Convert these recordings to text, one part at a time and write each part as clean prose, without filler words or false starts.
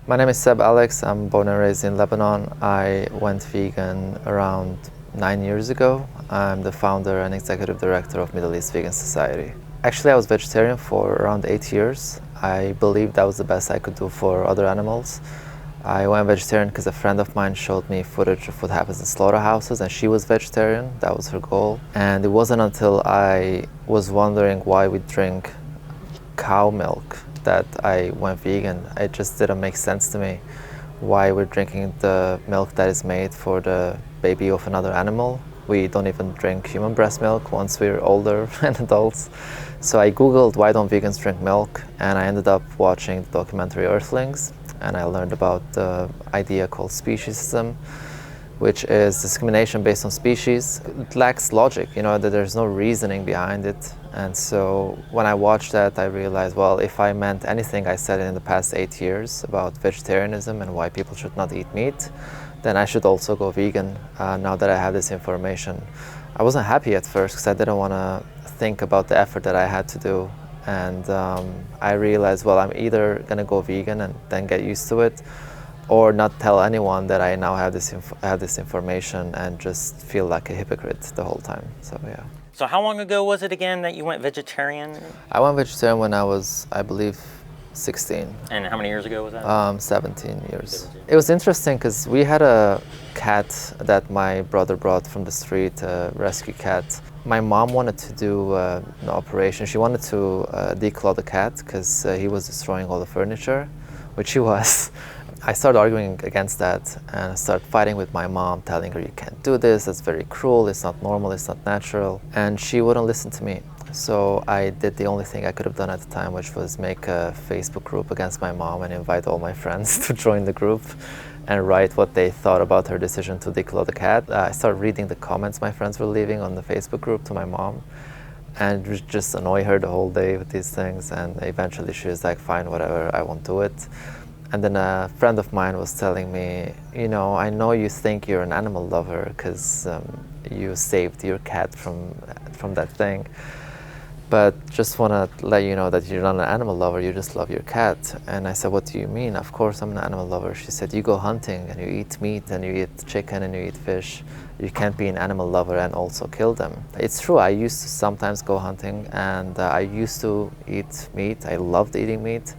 My name is Seb Alex. I'm born and raised in Lebanon. I went vegan around 9 years ago. I'm the founder and executive director of Middle East Vegan Society. Actually, I was vegetarian for around 8 years. I believed that was the best I could do for other animals. I went vegetarian because a friend of mine showed me footage of what happens in slaughterhouses, and she was vegetarian. That was her goal. And it wasn't until I was wondering why we drink cow milk that I went vegan. It just didn't make sense to me why we're drinking the milk that is made for the baby of another animal. We don't even drink human breast milk once we're older and adults. So I googled why don't vegans drink milk, and I ended up watching the documentary Earthlings, and I learned about the idea called speciesism, which is discrimination based on species. It lacks logic, that there's no reasoning behind it. And so when I watched that, I realized, well, if I meant anything I said in the past 8 years about vegetarianism and why people should not eat meat, then I should also go vegan now that I have this information. I wasn't happy at first because I didn't want to think about the effort that I had to do. And I realized, well, I'm either going to go vegan and then get used to it, or not tell anyone that I now have this information and just feel like a hypocrite the whole time. So yeah. So how long ago was it again that you went vegetarian? I went vegetarian when I was, I believe, 16. And how many years ago was that? 17 years. It was interesting because we had a cat that my brother brought from the street, a rescue cat. My mom wanted to do an operation. She wanted to declaw the cat because he was destroying all the furniture, which he was. I started arguing against that and I started fighting with my mom, telling her, you can't do this, that's very cruel, it's not normal, it's not natural. And she wouldn't listen to me. So I did the only thing I could have done at the time, which was make a Facebook group against my mom and invite all my friends to join the group and write what they thought about her decision to declaw the cat. I started reading the comments my friends were leaving on the Facebook group to my mom, and it would just annoy her the whole day with these things. And eventually she was like, fine, whatever, I won't do it. And then a friend of mine was telling me, I know you think you're an animal lover because you saved your cat from that thing, but just want to let you know that you're not an animal lover, you just love your cat. And I said, what do you mean? Of course I'm an animal lover. She said, you go hunting and you eat meat and you eat chicken and you eat fish. You can't be an animal lover and also kill them. It's true, I used to sometimes go hunting and I used to eat meat. I loved eating meat.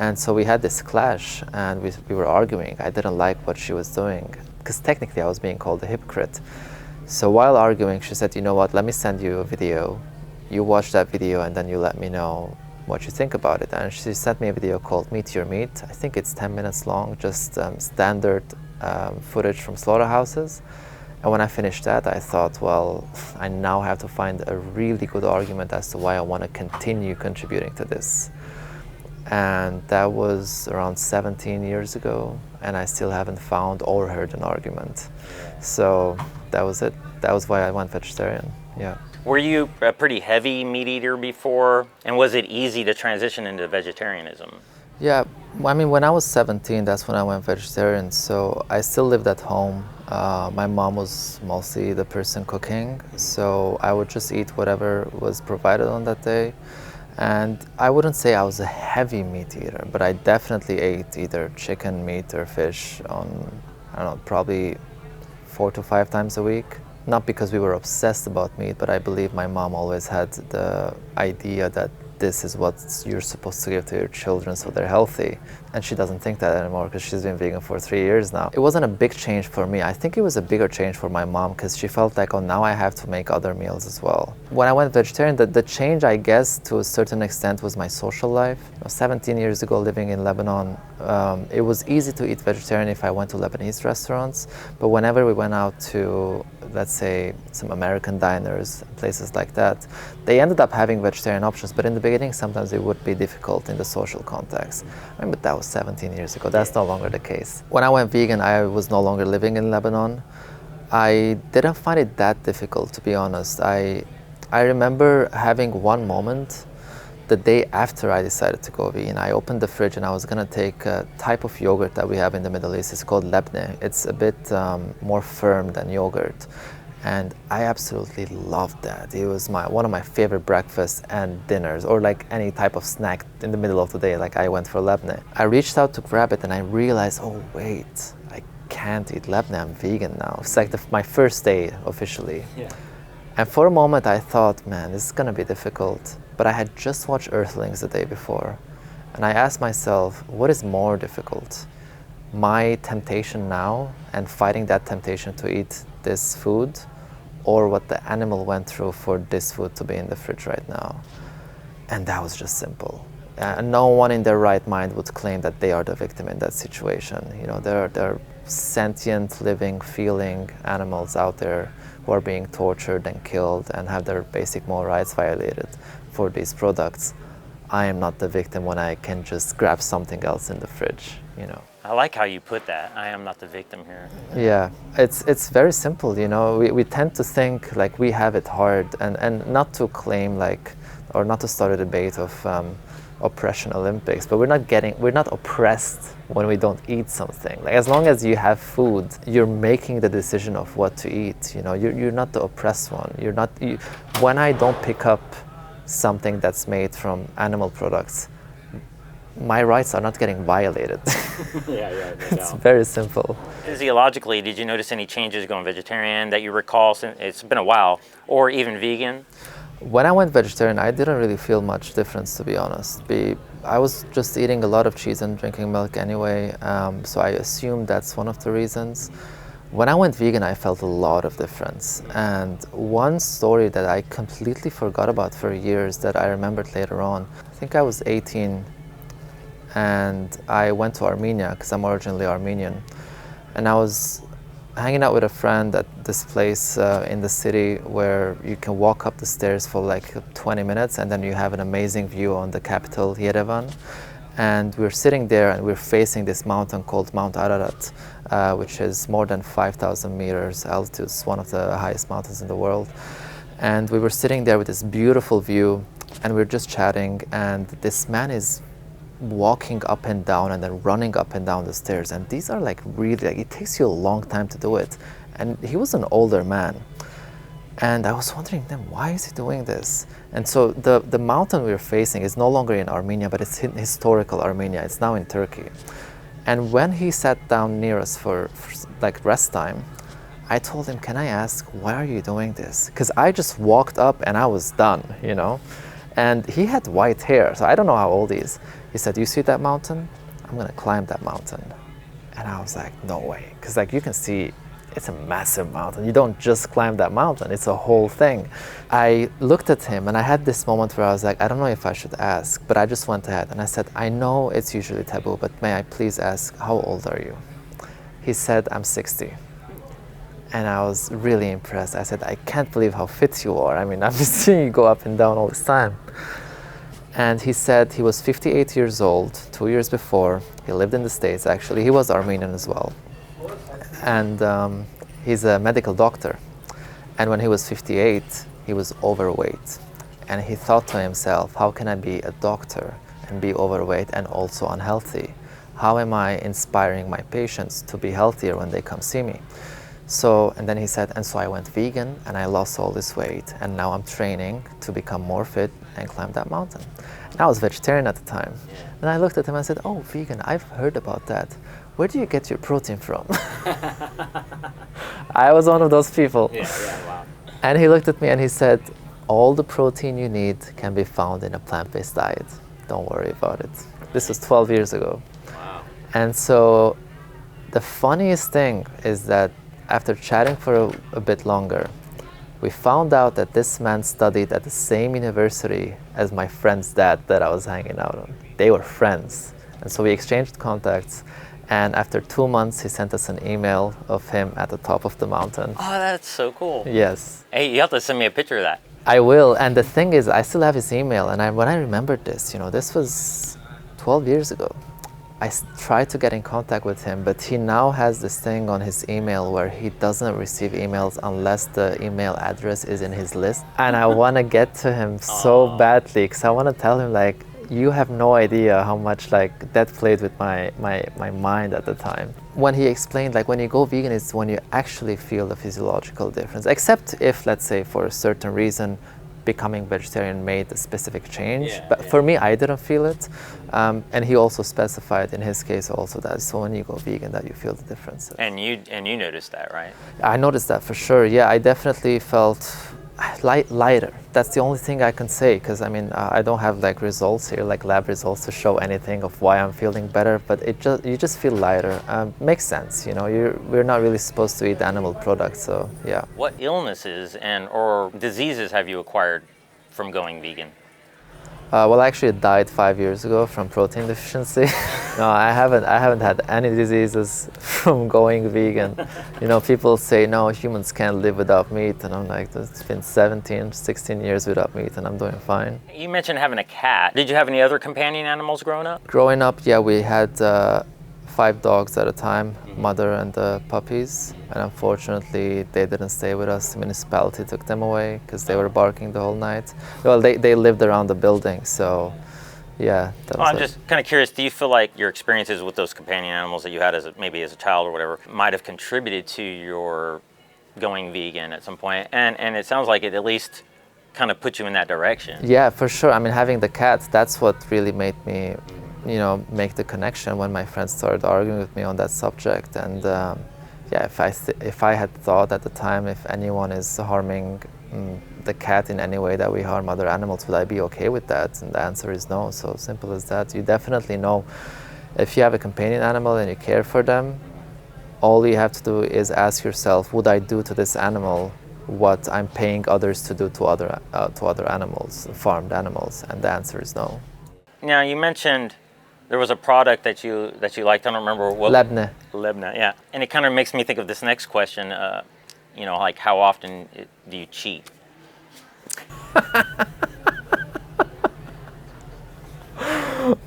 And so we had this clash and we were arguing. I didn't like what she was doing because technically I was being called a hypocrite. So while arguing, she said, you know what, let me send you a video. You watch that video and then you let me know what you think about it. And she sent me a video called Meet Your Meat. I think it's 10 minutes long, just standard footage from slaughterhouses. And when I finished that, I thought, well, I now have to find a really good argument as to why I want to continue contributing to this. And that was around 17 years ago, and I still haven't found or heard an argument. So that was it. That was why I went vegetarian, yeah. Were you a pretty heavy meat eater before, and was it easy to transition into vegetarianism? Yeah, I mean, when I was 17, that's when I went vegetarian, so I still lived at home. My mom was mostly the person cooking, so I would just eat whatever was provided on that day. And I wouldn't say I was a heavy meat eater, but I definitely ate either chicken, meat, or fish on, I don't know, probably 4 to 5 times a week. Not because we were obsessed about meat, but I believe my mom always had the idea that this is what you're supposed to give to your children so they're healthy. And she doesn't think that anymore because she's been vegan for 3 years now. It wasn't a big change for me. I think it was a bigger change for my mom because she felt like, oh, now I have to make other meals as well. When I went vegetarian, the change, I guess, to a certain extent was my social life. 17 years ago, living in Lebanon, it was easy to eat vegetarian if I went to Lebanese restaurants. But whenever we went out to, let's say, some American diners, places like that, they ended up having vegetarian options. But in the beginning, sometimes it would be difficult in the social context. I mean, but that was 17 years ago. That's no longer the case. When I went vegan, I was no longer living in Lebanon. I didn't find it that difficult, to be honest. I remember having one moment the day after I decided to go vegan. I opened the fridge and I was gonna take a type of yogurt that we have in the Middle East. It's called lebne. It's a bit more firm than yogurt. And I absolutely loved that. It was one of my favorite breakfasts and dinners, or like any type of snack in the middle of the day, like I went for labneh. I reached out to grab it and I realized, oh wait, I can't eat labneh, I'm vegan now. It's like my first day officially. Yeah. And for a moment I thought, man, this is gonna be difficult. But I had just watched Earthlings the day before. And I asked myself, what is more difficult? My temptation now and fighting that temptation to eat this food, or what the animal went through for this food to be in the fridge right now. And that was just simple. No one in their right mind would claim that they are the victim in that situation. You know, there are sentient, living, feeling animals out there who are being tortured and killed and have their basic moral rights violated for these products. I am not the victim when I can just grab something else in the fridge, you know. I like how you put that. I am not the victim here. Yeah, it's very simple, you know. We tend to think like we have it hard, and not to claim like, or not to start a debate of oppression Olympics, but we're not oppressed when we don't eat something. Like as long as you have food, you're making the decision of what to eat, you know. You're not the oppressed one. When I don't pick up something that's made from animal products, my rights are not getting violated. Yeah, It's very simple. Physiologically, did you notice any changes going vegetarian that you recall since it's been a while, or even vegan? When I went vegetarian, I didn't really feel much difference, to be honest. I was just eating a lot of cheese and drinking milk anyway, so I assume that's one of the reasons. When I went vegan, I felt a lot of difference. And one story that I completely forgot about for years that I remembered later on, I think I was 18 and I went to Armenia because I'm originally Armenian. And I was hanging out with a friend at this place in the city where you can walk up the stairs for like 20 minutes and then you have an amazing view on the capital, Yerevan. And we're sitting there and we're facing this mountain called Mount Ararat, which is more than 5,000 meters altitude. It's one of the highest mountains in the world. And we were sitting there with this beautiful view and we're just chatting, and this man is walking up and down and then running up and down the stairs, and these are like really, like, it takes you a long time to do it. And he was an older man, and I was wondering then, why is he doing this? And so the mountain we were facing is no longer in Armenia, but it's in historical Armenia. It's now in Turkey. And when he sat down near us for like rest time, I told him, can I ask, why are you doing this? Because I just walked up and I was done, you know. And he had white hair, so I don't know how old he is. He said, you see that mountain? I'm gonna climb that mountain. And I was like, no way. Because like you can see, it's a massive mountain. You don't just climb that mountain, it's a whole thing. I looked at him and I had this moment where I was like, I don't know if I should ask, but I just went ahead and I said, I know it's usually taboo, but may I please ask, how old are you? He said, I'm 60. And I was really impressed. I said, I can't believe how fit you are. I mean, I've been seeing you go up and down all this time. And he said he was 58 years old, 2 years before. He lived in the States, actually. He was Armenian as well. And he's a medical doctor. And when he was 58, he was overweight. And he thought to himself, how can I be a doctor and be overweight and also unhealthy? How am I inspiring my patients to be healthier when they come see me? So, and then he said, and so I went vegan and I lost all this weight, and now I'm training to become more fit and climb that mountain. And I was vegetarian at the time. And I looked at him and I said, oh, vegan, I've heard about that. Where do you get your protein from? I was one of those people. Wow. And he looked at me and he said, all the protein you need can be found in a plant-based diet. Don't worry about it. This was 12 years ago. Wow. And so the funniest thing is that after chatting for a bit longer, we found out that this man studied at the same university as my friend's dad that I was hanging out on. They were friends. And so we exchanged contacts. And after 2 months, he sent us an email of him at the top of the mountain. Oh, that's so cool. Yes. Hey, you have to send me a picture of that. I will. And the thing is, I still have his email. And when I remembered this, you know, this was 12 years ago. I tried to get in contact with him, but he now has this thing on his email where he doesn't receive emails unless the email address is in his list. And I want to get to him so badly, because I want to tell him, like, you have no idea how much like that played with my mind at the time. when he explained, like, when you go vegan, it's when you actually feel the physiological difference, except if, let's say, for a certain reason, becoming vegetarian made a specific change. But for me, I didn't feel it. And he also specified in his case also that so when you go vegan that you feel the differences. And you noticed that, right? I noticed that for sure. Yeah, I definitely felt lighter. That's the only thing I can say, because I mean, I don't have like results here, like lab results to show anything of why I'm feeling better, but you just feel lighter. Makes sense, you know, we're not really supposed to eat animal products, so yeah. What illnesses or diseases have you acquired from going vegan? Well, actually, I died 5 years ago from protein deficiency. No, I haven't had any diseases from going vegan. You know, people say, no, humans can't live without meat. And I'm like, it's been 17, 16 years without meat and I'm doing fine. You mentioned having a cat. Did you have any other companion animals growing up? Growing up, yeah, we had 5 dogs at a time, mother and the puppies. And unfortunately, they didn't stay with us. The municipality took them away because they were barking the whole night. Well, they lived around the building, so yeah. I'm just kind of curious, do you feel like your experiences with those companion animals that you had maybe as a child or whatever might have contributed to your going vegan at some point? And it sounds like it at least kind of put you in that direction. Yeah, for sure. I mean, having the cat, that's what really made me, you know, make the connection when my friends started arguing with me on that subject. And yeah, if I had thought at the time if anyone is harming the cat in any way that we harm other animals, would I be okay with that? And the answer is no. So simple as that. You definitely know if you have a companion animal and you care for them, all you have to do is ask yourself, would I do to this animal what I'm paying others to do to other animals, farmed animals? And the answer is no. Now, you mentioned there was a product that you liked. I don't remember what. Lebne. Lebne, yeah. And it kind of makes me think of this next question. You know, like how often do you cheat?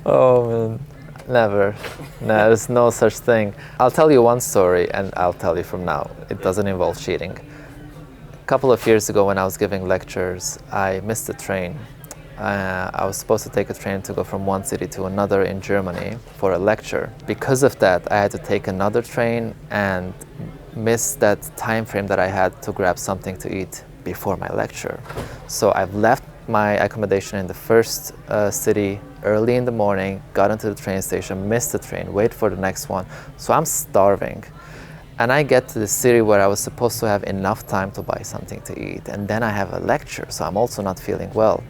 Oh man, never. No, there's no such thing. I'll tell you one story, and I'll tell you from now. It doesn't involve cheating. A couple of years ago, when I was giving lectures, I missed a train. I was supposed to take a train to go from one city to another in Germany for a lecture. Because of that, I had to take another train and miss that time frame that I had to grab something to eat before my lecture. So I've left my accommodation in the first city early in the morning, got into the train station, missed the train, wait for the next one. So I'm starving. And I get to the city where I was supposed to have enough time to buy something to eat. And then I have a lecture, so I'm also not feeling well.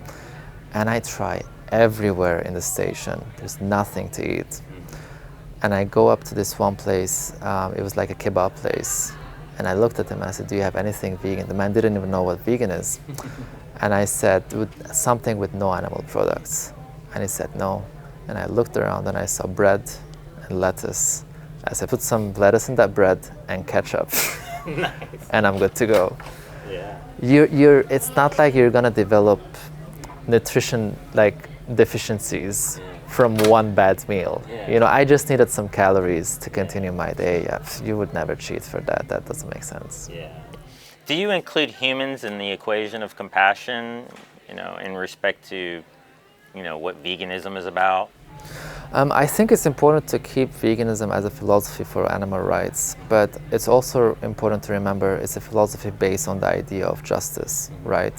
And I try everywhere in the station. There's nothing to eat. And I go up to this one place. It was like a kebab place. And I looked at him and I said, do you have anything vegan? The man didn't even know what vegan is. And I said, something with no animal products. And he said, no. And I looked around and I saw bread and lettuce. I said, put some lettuce in that bread and ketchup. Nice. And I'm good to go. Yeah. It's not like you're gonna develop nutrition like deficiencies from one bad meal. Yeah. You know, I just needed some calories to continue my day. You would never cheat for that. That doesn't make sense. Yeah. Do you include humans in the equation of compassion, you know, in respect to, you know, what veganism is about? I think it's important to keep veganism as a philosophy for animal rights, but it's also important to remember it's a philosophy based on the idea of justice, right?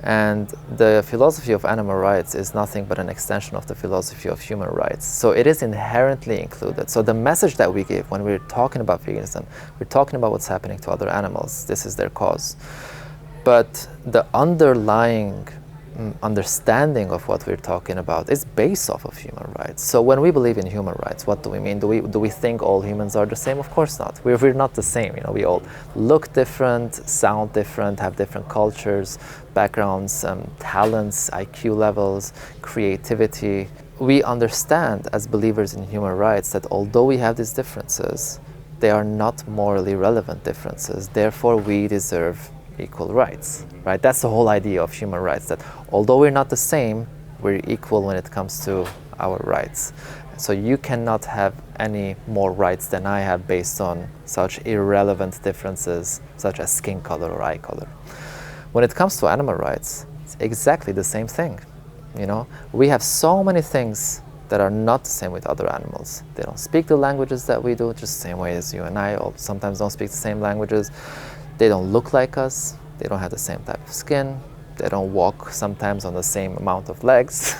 And the philosophy of animal rights is nothing but an extension of the philosophy of human rights. So it is inherently included. So the message that we give when we're talking about veganism, we're talking about what's happening to other animals. This is their cause. But the underlying understanding of what we're talking about is based off of human rights. So when we believe in human rights, what do we mean? Do we think all humans are the same? Of course not. We're not the same. You know, we all look different, sound different, have different cultures, backgrounds, talents, IQ levels, creativity. We understand as believers in human rights that although we have these differences, they are not morally relevant differences. Therefore, we deserve equal rights, right? That's the whole idea of human rights, that although we're not the same, we're equal when it comes to our rights. So you cannot have any more rights than I have based on such irrelevant differences such as skin color or eye color. When it comes to animal rights, it's exactly the same thing. You know, we have so many things that are not the same with other animals. They don't speak the languages that we do, just the same way as you and I, or sometimes don't speak the same languages. They don't look like us. They don't have the same type of skin. They don't walk sometimes on the same amount of legs.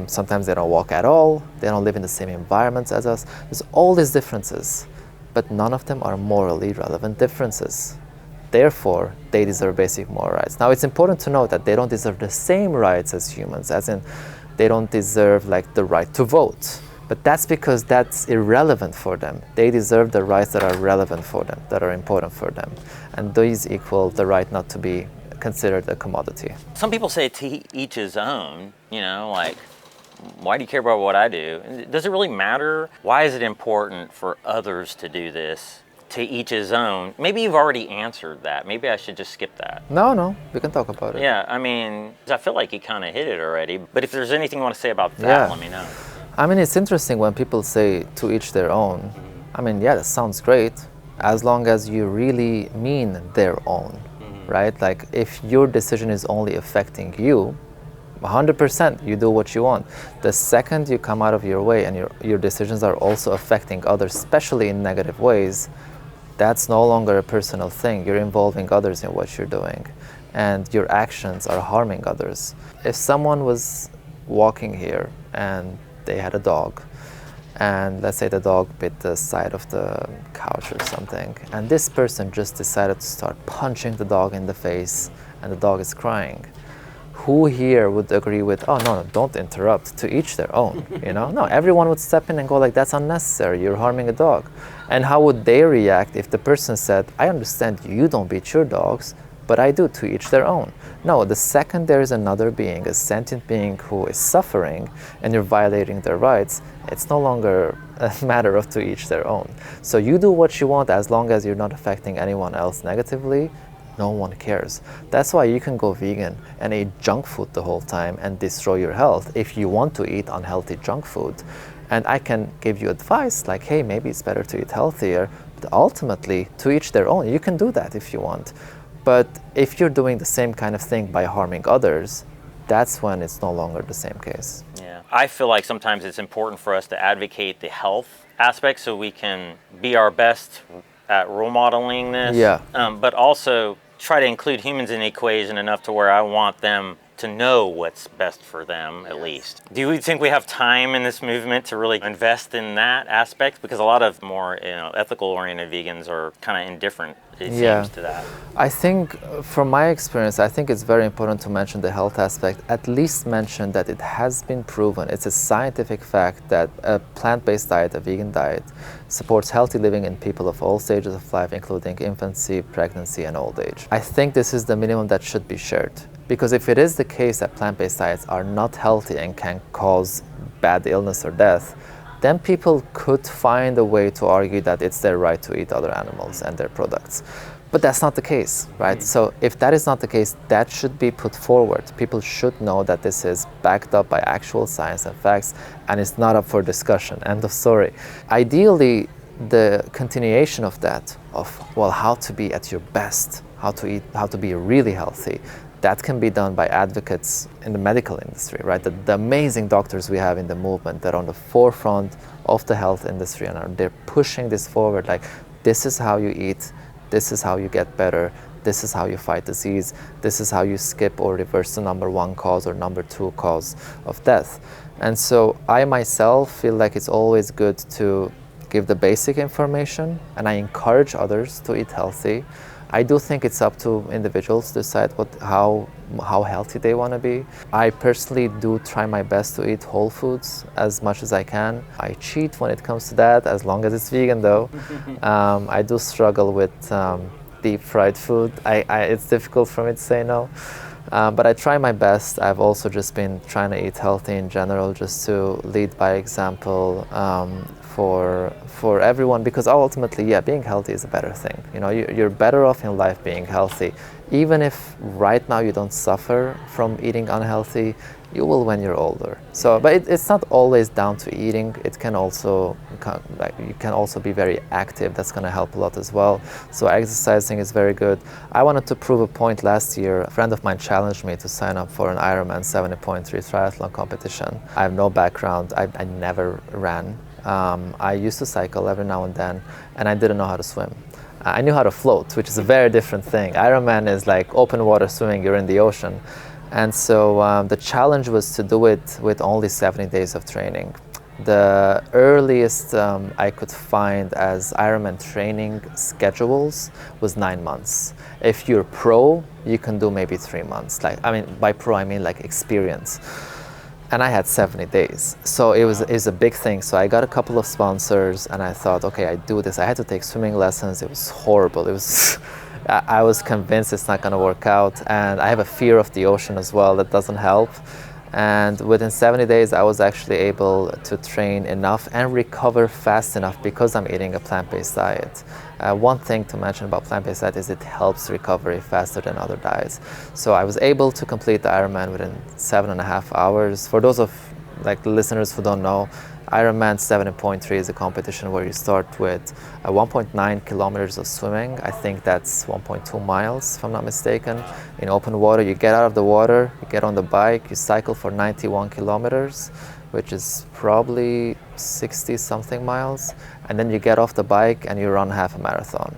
Sometimes they don't walk at all. They don't live in the same environments as us. There's all these differences, but none of them are morally relevant differences. Therefore, they deserve basic moral rights. Now, it's important to note that they don't deserve the same rights as humans, as in they don't deserve like the right to vote. But that's because that's irrelevant for them. They deserve the rights that are relevant for them, that are important for them. And these equal the right not to be considered a commodity. Some people say to each his own, like, why do you care about what I do? Does it really matter? Why is it important for others to do this? To each his own. Maybe you've already answered that. Maybe I should just skip that. No, we can talk about it. Yeah, I mean, I feel like you kind of hit it already. But if there's anything you want to say about that, let me know. I mean, it's interesting when people say to each their own. I mean, yeah, that sounds great, as long as you really mean their own, right? Like, if your decision is only affecting you, 100% you do what you want. The second you come out of your way and your decisions are also affecting others, especially in negative ways, that's no longer a personal thing. You're involving others in what you're doing, and your actions are harming others. If someone was walking here and they had a dog, and let's say the dog bit the side of the couch or something, and this person just decided to start punching the dog in the face, and the dog is crying, who here would agree with, oh, no, don't interrupt, to each their own, No, everyone would step in and go like, that's unnecessary, you're harming a dog. And how would they react if the person said, I understand you don't beat your dogs, but I do, to each their own. No, the second there is another being, a sentient being who is suffering, and you're violating their rights, it's no longer a matter of to each their own. So you do what you want as long as you're not affecting anyone else negatively. No one cares. That's why you can go vegan and eat junk food the whole time and destroy your health if you want to eat unhealthy junk food. And I can give you advice like, hey, maybe it's better to eat healthier, but ultimately, to each their own. You can do that if you want. But if you're doing the same kind of thing by harming others, that's when it's no longer the same case. Yeah, I feel like sometimes it's important for us to advocate the health aspect so we can be our best at role modeling this. Yeah. But also try to include humans in the equation enough to where I want them to know what's best for them, at least. Do you think we have time in this movement to really invest in that aspect? Because a lot of more ethical-oriented vegans are kind of indifferent, it seems, to that. I think, from my experience, I think it's very important to mention the health aspect, at least mention that it has been proven, it's a scientific fact that a plant-based diet, a vegan diet, supports healthy living in people of all stages of life, including infancy, pregnancy, and old age. I think this is the minimum that should be shared. Because if it is the case that plant-based diets are not healthy and can cause bad illness or death, then people could find a way to argue that it's their right to eat other animals and their products. But that's not the case, right? So if that is not the case, that should be put forward. People should know that this is backed up by actual science and facts, and it's not up for discussion. End of story. Ideally, the continuation of that, how to be at your best, how to eat, how to be really healthy, that can be done by advocates in the medical industry, right? The amazing doctors we have in the movement that are on the forefront of the health industry, and they're pushing this forward, like, this is how you eat, this is how you get better, this is how you fight disease, this is how you skip or reverse the number one cause or number two cause of death. And so I myself feel like it's always good to give the basic information, and I encourage others to eat healthy. I do think it's up to individuals to decide how healthy they want to be. I personally do try my best to eat whole foods as much as I can. I cheat when it comes to that, as long as it's vegan though. I do struggle with deep fried food. It's difficult for me to say no. But I try my best. I've also just been trying to eat healthy in general, just to lead by example. for everyone, because ultimately, yeah, being healthy is a better thing. You know, you're better off in life being healthy. Even if right now you don't suffer from eating unhealthy, you will when you're older. So, but it's not always down to eating. It can also, you can also be very active. That's going to help a lot as well. So exercising is very good. I wanted to prove a point last year. A friend of mine challenged me to sign up for an Ironman 70.3 triathlon competition. I have no background. I never ran. I used to cycle every now and then, and I didn't know how to swim. I knew how to float, which is a very different thing. Ironman is like open water swimming, you're in the ocean. And so the challenge was to do it with only 70 days of training. The earliest I could find as Ironman training schedules was 9 months. If you're pro, you can do maybe 3 months. Like, I mean, by pro, I mean like experience. And I had 70 days. So it was a big thing. So I got a couple of sponsors and I thought, okay, I do this. I had to take swimming lessons. It was horrible. It was, I was convinced it's not gonna work out. And I have a fear of the ocean as well. That doesn't help. And within 70 days, I was actually able to train enough and recover fast enough because I'm eating a plant-based diet. One thing to mention about plant-based diet is it helps recovery faster than other diets. So I was able to complete the Ironman within 7.5 hours. For those of like the listeners who don't know, Ironman 70.3 is a competition where you start with 1.9 kilometers of swimming. I think that's 1.2 miles, if I'm not mistaken. In open water, you get out of the water, you get on the bike, you cycle for 91 kilometers, which is probably 60 something miles. And then you get off the bike and you run half a marathon.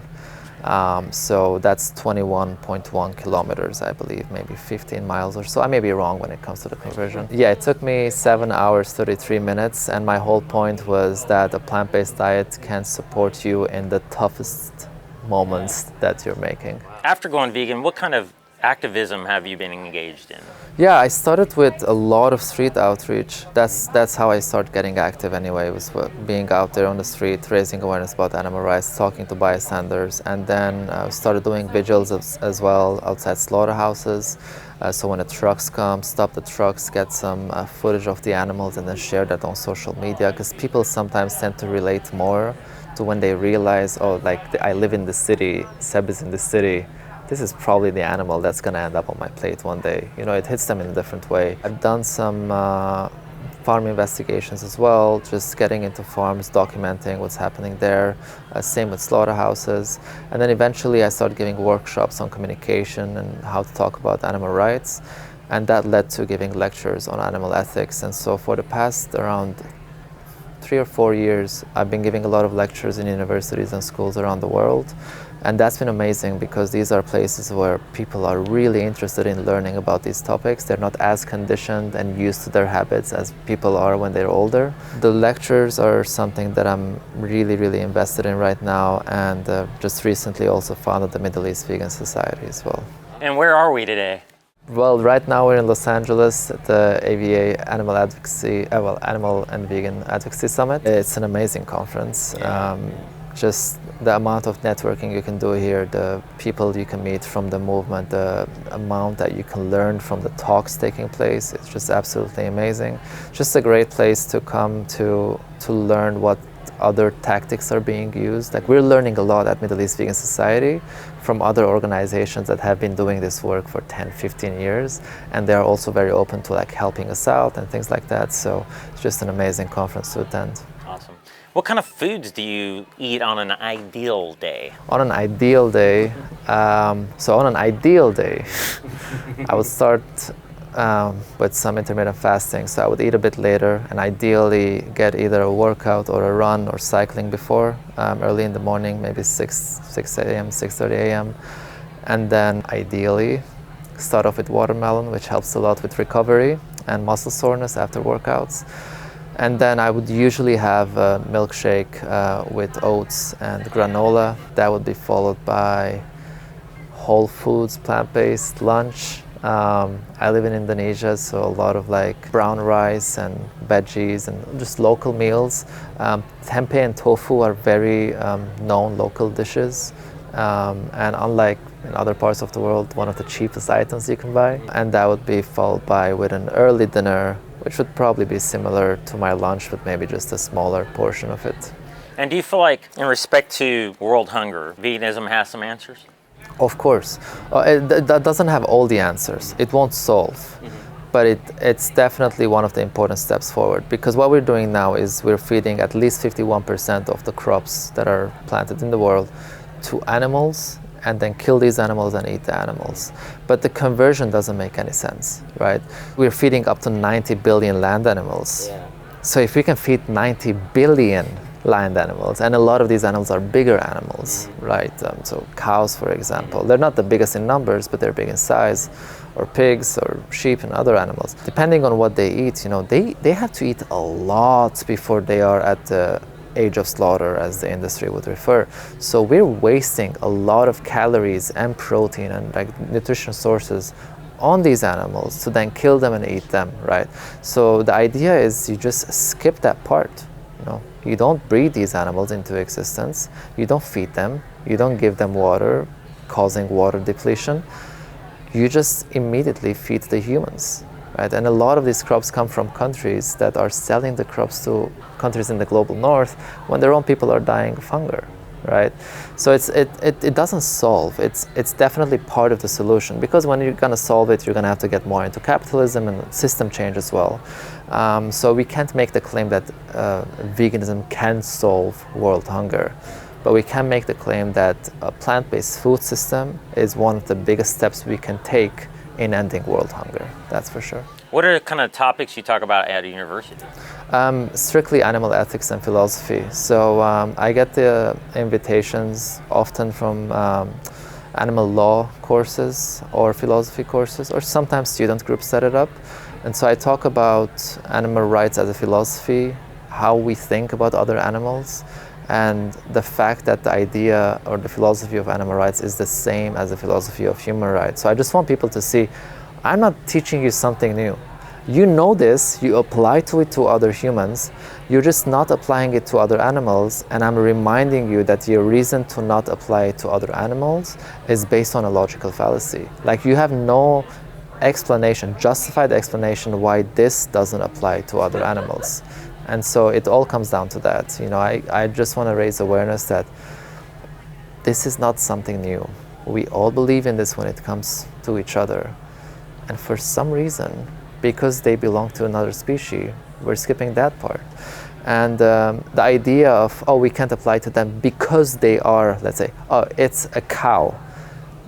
So that's 21.1 kilometers, I believe, maybe 15 miles or so. I may be wrong when it comes to the conversion. Yeah, it took me 7 hours, 33 minutes. And my whole point was that a plant-based diet can support you in the toughest moments that you're making. After going vegan, what kind of activism have you been engaged in? Yeah, I started with a lot of street outreach. That's how I started getting active anyway, was being out there on the street, raising awareness about animal rights, talking to bystanders, and then started doing vigils as well outside slaughterhouses. So when the trucks come, stop the trucks, get some footage of the animals and then share that on social media, because people sometimes tend to relate more to when they realize, oh, like I live in the city, Seb is in the city, this is probably the animal that's going to end up on my plate one day. You know, it hits them in a different way. I've done some farm investigations as well, just getting into farms, documenting what's happening there. Same with slaughterhouses. And then eventually I started giving workshops on communication and how to talk about animal rights. And that led to giving lectures on animal ethics. And so for the past around 3 or 4 years, I've been giving a lot of lectures in universities and schools around the world. And that's been amazing because these are places where people are really interested in learning about these topics. They're not as conditioned and used to their habits as people are when they're older. The lectures are something that I'm really, really invested in right now, and just recently also founded the Middle East Vegan Society as well. And where are we today? Well, right now we're in Los Angeles at the AVA Animal Advocacy, Animal and Vegan Advocacy Summit. It's an amazing conference. Yeah. Just the amount of networking you can do here, the people you can meet from the movement, the amount that you can learn from the talks taking place, it's just absolutely amazing. Just a great place to come to learn what other tactics are being used. Like, we're learning a lot at Middle East Vegan Society from other organizations that have been doing this work for 10, 15 years, and they're also very open to like helping us out and things like that. So it's just an amazing conference to attend. Awesome. What kind of foods do you eat on an ideal day? On an ideal day, I would start with some intermittent fasting. So I would eat a bit later and ideally get either a workout or a run or cycling before, early in the morning, maybe 6 a.m., 6:30 a.m. And then ideally start off with watermelon, which helps a lot with recovery and muscle soreness after workouts. And then I would usually have a milkshake with oats and granola. That would be followed by whole foods, plant-based lunch. I live in Indonesia, so a lot of like brown rice and veggies and just local meals. Tempeh and tofu are very known local dishes. And unlike in other parts of the world, one of the cheapest items you can buy. And that would be followed by with an early dinner which would probably be similar to my lunch, but maybe just a smaller portion of it. And do you feel like, in respect to world hunger, veganism has some answers? Of course. That doesn't have all the answers. It won't solve. But it's definitely one of the important steps forward, because what we're doing now is we're feeding at least 51% of the crops that are planted in the world to animals, and then kill these animals and eat the animals. But the conversion doesn't make any sense, right? We're feeding up to 90 billion land animals. Yeah. So if we can feed 90 billion land animals, and a lot of these animals are bigger animals, right? So cows, for example, they're not the biggest in numbers, but they're big in size, or pigs, or sheep, and other animals. Depending on what they eat, they have to eat a lot before they are at the age of slaughter, as the industry would refer. So we're wasting a lot of calories and protein and nutrition sources on these animals to then kill them and eat them, right? So the idea is you just skip that part. You don't breed these animals into existence, you don't feed them, you don't give them water, causing water depletion. You just immediately feed the humans, right? And a lot of these crops come from countries that are selling the crops to countries in the global north when their own people are dying of hunger, right? So it doesn't solve. It's definitely part of the solution, because when you're going to solve it, you're going to have to get more into capitalism and system change as well. So we can't make the claim that veganism can solve world hunger. But we can make the claim that a plant-based food system is one of the biggest steps we can take in ending world hunger. That's for sure. What are the kind of topics you talk about at a university? Strictly animal ethics and philosophy. So I get the invitations often from animal law courses or philosophy courses, or sometimes student groups set it up. And so I talk about animal rights as a philosophy, how we think about other animals, and the fact that the idea or the philosophy of animal rights is the same as the philosophy of human rights. So I just want people to see, I'm not teaching you something new. You know this, you apply it to other humans, you're just not applying it to other animals, and I'm reminding you that your reason to not apply it to other animals is based on a logical fallacy. Like, you have no explanation, justified explanation why this doesn't apply to other animals. And so it all comes down to that. I just want to raise awareness that this is not something new. We all believe in this when it comes to each other. And for some reason, because they belong to another species, we're skipping that part. And the idea of, we can't apply to them because they are, let's say, it's a cow.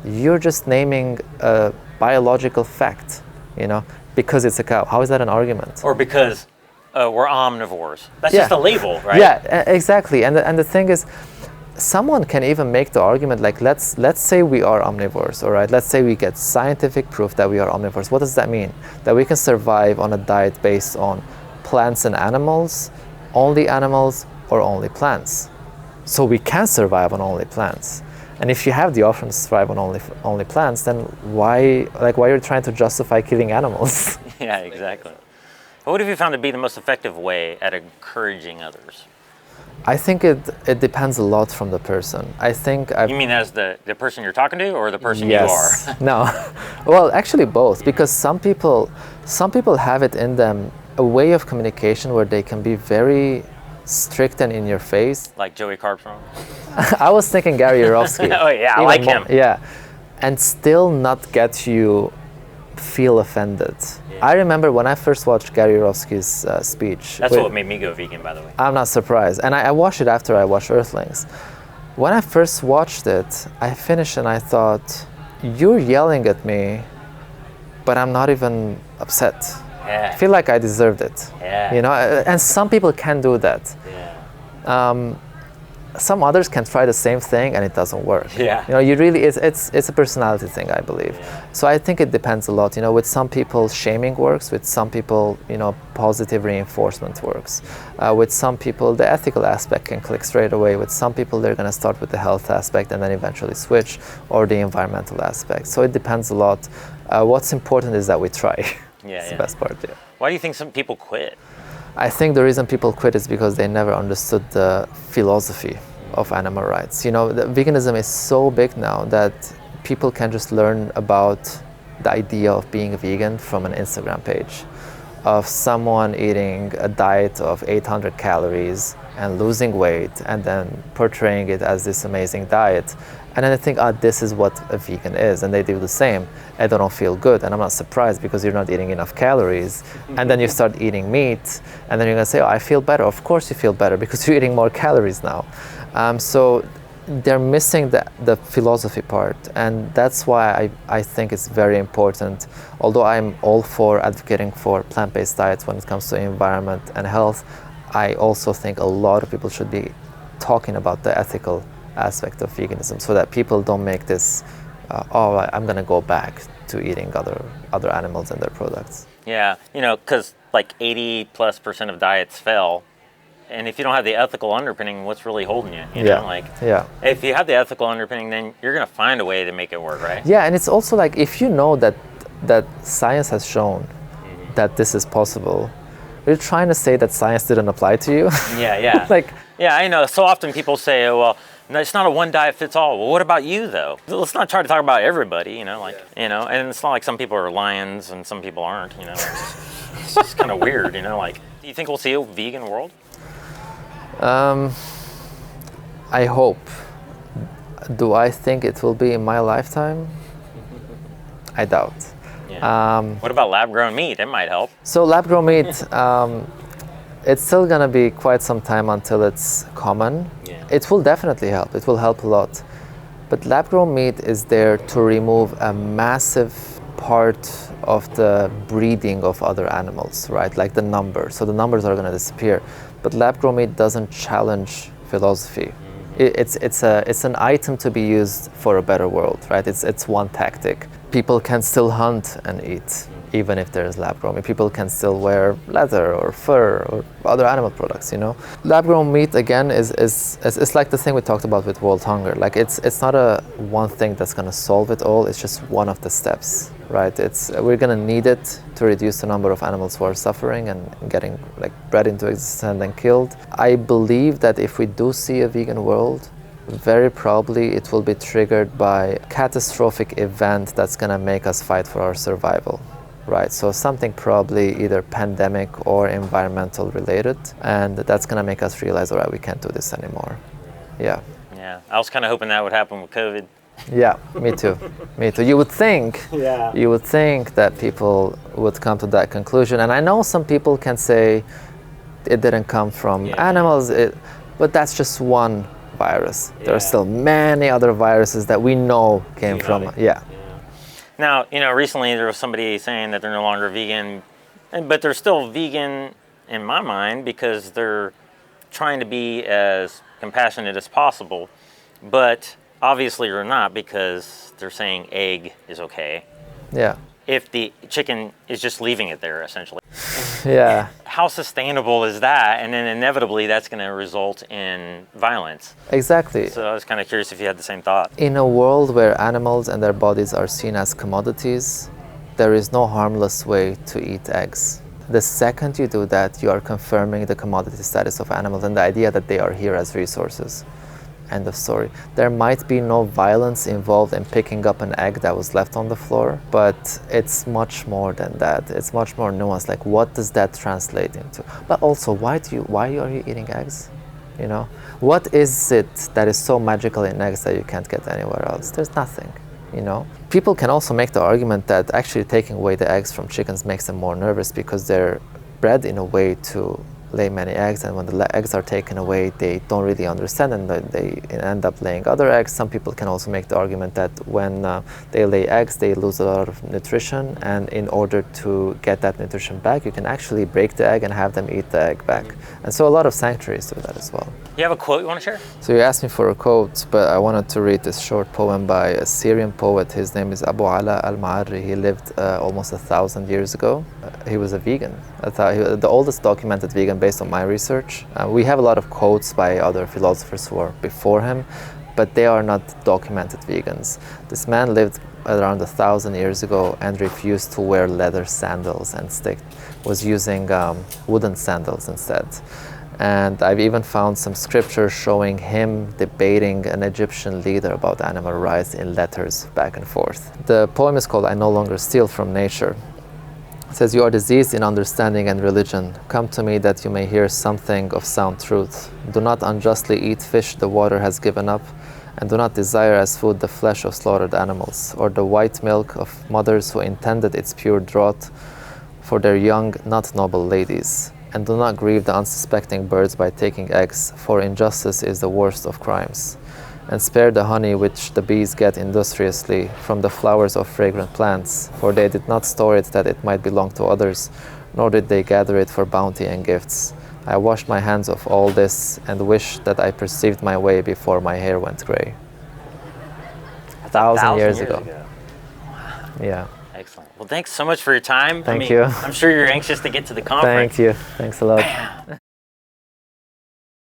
You're just naming a biological fact, because it's a cow. How is that an argument? Or because we're omnivores. That's just a label, right? Yeah, exactly. And the thing is, someone can even make the argument, like, let's say we are omnivores, all right? Let's say we get scientific proof that we are omnivores. What does that mean? That we can survive on a diet based on plants and animals, or only plants. So we can survive on only plants. And if you have the option to survive on only plants, then why are you trying to justify killing animals? Yeah, exactly. What have you found to be the most effective way at encouraging others? I think it depends a lot from the person. You mean as the person you're talking to, or the person yes. you are? No. Well, actually both, because some people have it in them, a way of communication where they can be very strict and in your face. Like Joey Carbstrong? I was thinking Gary Yourofsky. Oh yeah, I like him. Yeah. And still not get you feel offended. I remember when I first watched Gary Yourofsky's speech. That's what made me go vegan, by the way. I'm not surprised. And I watched it after I watched Earthlings. When I first watched it, I finished and I thought, you're yelling at me, but I'm not even upset. Yeah. I feel like I deserved it. Yeah. And some people can do that. Yeah. Some others can try the same thing and it doesn't work. Yeah. You really, it's a personality thing, I believe. Yeah. So I think it depends a lot. With some people, shaming works. With some people, positive reinforcement works. With some people, the ethical aspect can click straight away. With some people, they're going to start with the health aspect and then eventually switch, or the environmental aspect. So it depends a lot. What's important is that we try. It's the best part. Yeah. Why do you think some people quit? I think the reason people quit is because they never understood the philosophy of animal rights. Veganism is so big now that people can just learn about the idea of being a vegan from an Instagram page. of someone eating a diet of 800 calories and losing weight and then portraying it as this amazing diet. And then they think, this is what a vegan is. And they do the same. And they don't feel good. And I'm not surprised because you're not eating enough calories. And then you start eating meat. And then you're going to say, I feel better. Of course you feel better because you're eating more calories now. So they're missing the philosophy part. And that's why I think it's very important. Although I'm all for advocating for plant-based diets when it comes to environment and health, I also think a lot of people should be talking about the ethical aspect of veganism so that people don't make this, I'm going to go back to eating other animals and their products. Yeah, because like 80+% of diets fail. And if you don't have the ethical underpinning, what's really holding you? You know, if you have the ethical underpinning, then you're going to find a way to make it work, right? Yeah, and it's also like if you know that science has shown that this is possible, are you trying to say that science didn't apply to you? Yeah. Yeah, I know. So often people say, oh, well, no, it's not a one diet fits all. Well, what about you though? Let's not try to talk about everybody, and it's not like some people are lions and some people aren't, It's just kind of weird, do you think we'll see a vegan world? I hope. Do I think it will be in my lifetime? I doubt. Yeah. What about lab-grown meat? It might help. So lab-grown meat, it's still going to be quite some time until it's common. Yeah. It will definitely help. It will help a lot. But lab-grown meat is there to remove a massive part of the breeding of other animals, right? Like the numbers. So the numbers are going to disappear. But lab-grown meat doesn't challenge philosophy. It's an item to be used for a better world, right? It's one tactic. People can still hunt and eat, even if there is lab-grown meat. People can still wear leather or fur or other animal products, Lab-grown meat, again, is like the thing we talked about with world hunger. Like it's not a one thing that's going to solve it all. It's just one of the steps, right? We're going to need it to reduce the number of animals who are suffering and getting bred into existence and then killed. I believe that if we do see a vegan world, very probably it will be triggered by a catastrophic event that's going to make us fight for our survival, right? So something probably either pandemic or environmental related, and that's going to make us realize, all right, we can't do this anymore. Yeah. Yeah, I was kind of hoping that would happen with COVID. Yeah, me too. Me too. You would think that people would come to that conclusion. And I know some people can say it didn't come from animals, but that's just one virus. There are still many other viruses that we know came from. Yeah. Now, recently there was somebody saying that they're no longer vegan, but they're still vegan in my mind because they're trying to be as compassionate as possible, but obviously you're not because they're saying egg is okay. Yeah. If the chicken is just leaving it there, essentially. Yeah. How sustainable is that? And then inevitably that's going to result in violence. Exactly. So I was kind of curious if you had the same thought. In a world where animals and their bodies are seen as commodities, there is no harmless way to eat eggs. The second you do that, you are confirming the commodity status of animals and the idea that they are here as resources. End of story. There might be no violence involved in picking up an egg that was left on the floor, but it's much more than that. It's much more nuanced. Like, what does that translate into? But also, why are you eating eggs? What is it that is so magical in eggs that you can't get anywhere else? There's nothing. People can also make the argument that actually taking away the eggs from chickens makes them more nervous because they're bred in a way to lay many eggs, and when the eggs are taken away, they don't really understand and they end up laying other eggs. Some people can also make the argument that when they lay eggs, they lose a lot of nutrition, and in order to get that nutrition back, you can actually break the egg and have them eat the egg back. And so a lot of sanctuaries do that as well. You have a quote you want to share? So you asked me for a quote, but I wanted to read this short poem by a Syrian poet. His name is Abu Ala al-Ma'arri. He lived almost 1,000 years ago. He was a vegan. The oldest documented vegan based on my research. We have a lot of quotes by other philosophers who are before him, but they are not documented vegans. This man lived around 1,000 years ago and refused to wear leather sandals and was using wooden sandals instead. And I've even found some scripture showing him debating an Egyptian leader about animal rights in letters back and forth. The poem is called I No Longer Steal from Nature. It says, "You are diseased in understanding and religion. Come to me that you may hear something of sound truth. Do not unjustly eat fish the water has given up, and do not desire as food the flesh of slaughtered animals, or the white milk of mothers who intended its pure draught for their young, not noble ladies. And do not grieve the unsuspecting birds by taking eggs, for injustice is the worst of crimes. And spare the honey which the bees get industriously from the flowers of fragrant plants, for they did not store it that it might belong to others, nor did they gather it for bounty and gifts. I washed my hands of all this, and wish that I perceived my way before my hair went gray." 1,000 years ago. Wow. Yeah. Excellent. Well, thanks so much for your time. Thank you. I'm sure you're anxious to get to the conference. Thank you. Thanks a lot.